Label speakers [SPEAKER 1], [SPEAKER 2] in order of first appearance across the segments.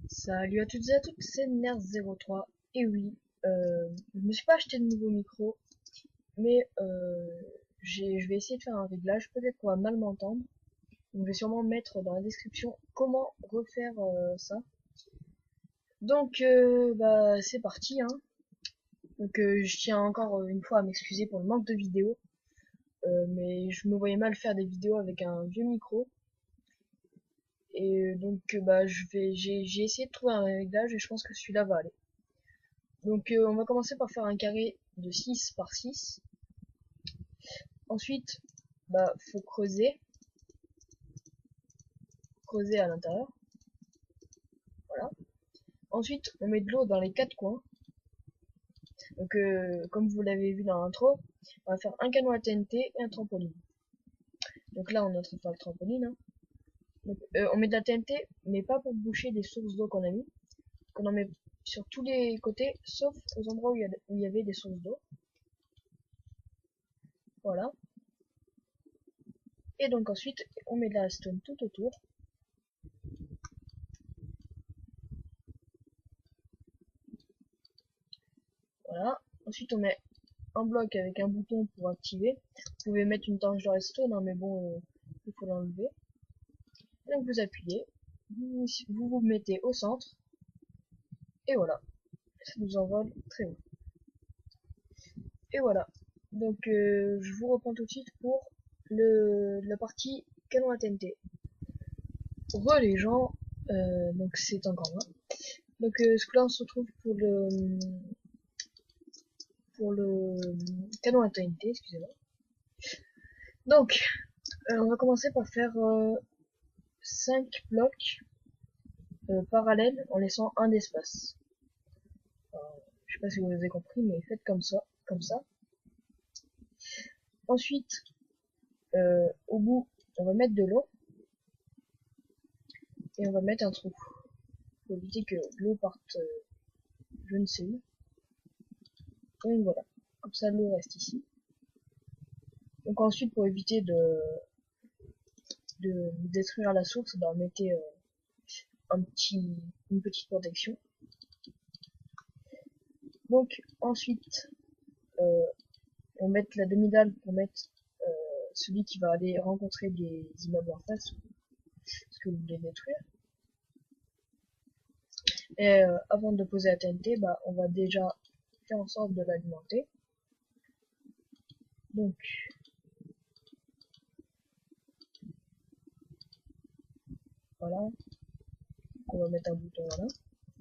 [SPEAKER 1] Salut à toutes et à tous, c'est Nerd03. Et oui, je me suis pas acheté de nouveau micro, mais je vais essayer de faire un réglage. Peut-être qu'on va mal m'entendre. Donc je vais sûrement mettre dans la description comment refaire ça. Donc bah c'est parti, hein. Donc je tiens encore une fois à m'excuser pour le manque de vidéos, mais je me voyais mal faire des vidéos avec un vieux micro. Et donc bah j'ai essayé de trouver un réglage et je pense que celui-là va aller. Donc on va commencer par faire un carré de 6 par 6. Ensuite, bah faut creuser à l'intérieur. Voilà. Ensuite, on met de l'eau dans les 4 coins. Donc comme vous l'avez vu dans l'intro, on va faire un canot à TNT et un trampoline. Donc là on est en train de faire le trampoline, hein. Donc, on met de la TNT, mais pas pour boucher des sources d'eau qu'on a mis. On en met sur tous les côtés, sauf aux endroits où il y avait des sources d'eau. Voilà. Et donc ensuite, on met de la stone tout autour. Voilà. Ensuite, on met un bloc avec un bouton pour activer. Vous pouvez mettre une torche de redstone, hein, mais bon, il faut l'enlever. Donc vous appuyez, vous mettez au centre, et voilà. Ça nous envole très haut. Et voilà. Donc je vous reprends tout de suite pour la partie canon à TNT. Les gens, donc c'est encore moi. Donc ce que là on se retrouve pour le canon à TNT, excusez-moi. Donc on va commencer par faire 5 blocs parallèles en laissant un d'espace. Je sais pas si vous avez compris, mais faites comme ça, Ensuite, au bout, on va mettre de l'eau et on va mettre un trou. Pour éviter que l'eau parte je ne sais où. Donc voilà, comme ça l'eau reste ici. Donc ensuite, pour éviter de détruire la source, bah, mettez une petite protection. Donc ensuite, on met la demi-dalle pour mettre celui qui va aller rencontrer des immeubles en face, parce que vous voulez détruire. Et avant de poser la TNT, bah, on va déjà faire en sorte de l'alimenter. Donc voilà, on va mettre un bouton là,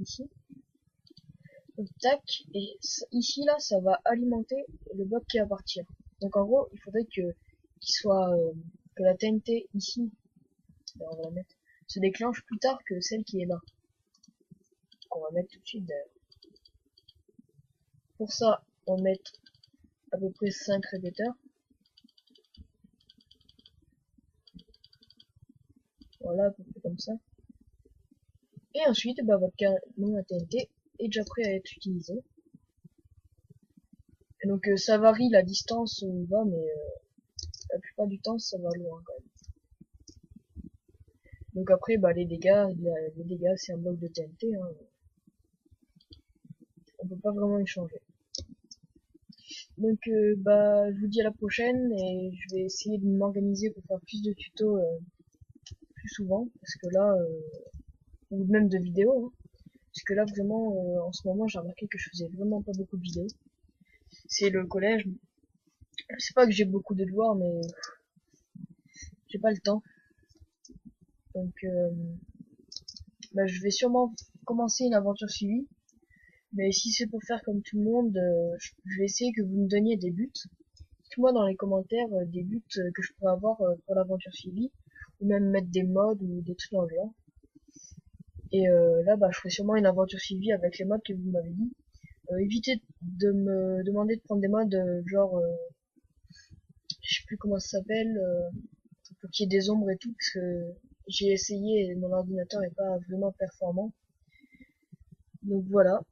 [SPEAKER 1] ici. Donc tac, et ici là, ça va alimenter le bloc qui va partir. Donc en gros, il faudrait que que la TNT ici, on va la mettre, se déclenche plus tard que celle qui est là. Donc on va mettre tout de suite d'ailleurs. Pour ça, on va mettre à peu près 5 répéteurs. Voilà, à peu près comme ça. Et ensuite, bah, votre canon à TNT est déjà prêt à être utilisé. Et donc ça varie la distance où il va, mais la plupart du temps ça va loin quand même. Donc après, bah, les dégâts c'est un bloc de TNT, hein. On peut pas vraiment y changer. Donc bah, je vous dis à la prochaine et je vais essayer de m'organiser pour faire plus de tutos plus souvent, parce que là, ou même de vidéos, hein. Parce que là vraiment, en ce moment j'ai remarqué que je faisais vraiment pas beaucoup de vidéos. C'est le collège. C'est pas que j'ai beaucoup de devoirs, mais j'ai pas le temps. Donc bah, je vais sûrement commencer une aventure suivie. Mais si c'est pour faire comme tout le monde, je vais essayer que vous me donniez des buts. Dites-moi dans les commentaires des buts que je pourrais avoir pour l'aventure suivie. Ou même mettre des mods ou des trucs dans le genre. Et là, bah, je ferai sûrement une aventure suivie avec les mods que vous m'avez dit. évitez de me demander de prendre des modes genre, je sais plus comment ça s'appelle, pour qu'il y ait des ombres et tout, parce que j'ai essayé et mon ordinateur est pas vraiment performant. Donc voilà.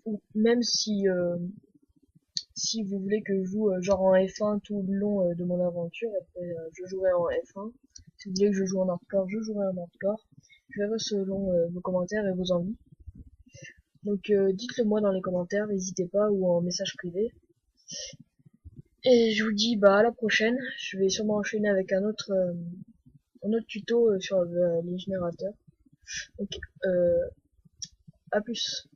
[SPEAKER 1] Ou même si vous voulez que je joue genre en F1 tout le long de mon aventure, après je jouerai en F1. Si vous voulez que je joue en hardcore, je jouerai en hardcore. Je verrai selon vos commentaires et vos envies. Donc dites-le moi dans les commentaires, n'hésitez pas, ou en message privé. Et je vous dis bah à la prochaine. Je vais sûrement enchaîner avec un autre tuto sur les générateurs. Donc à plus.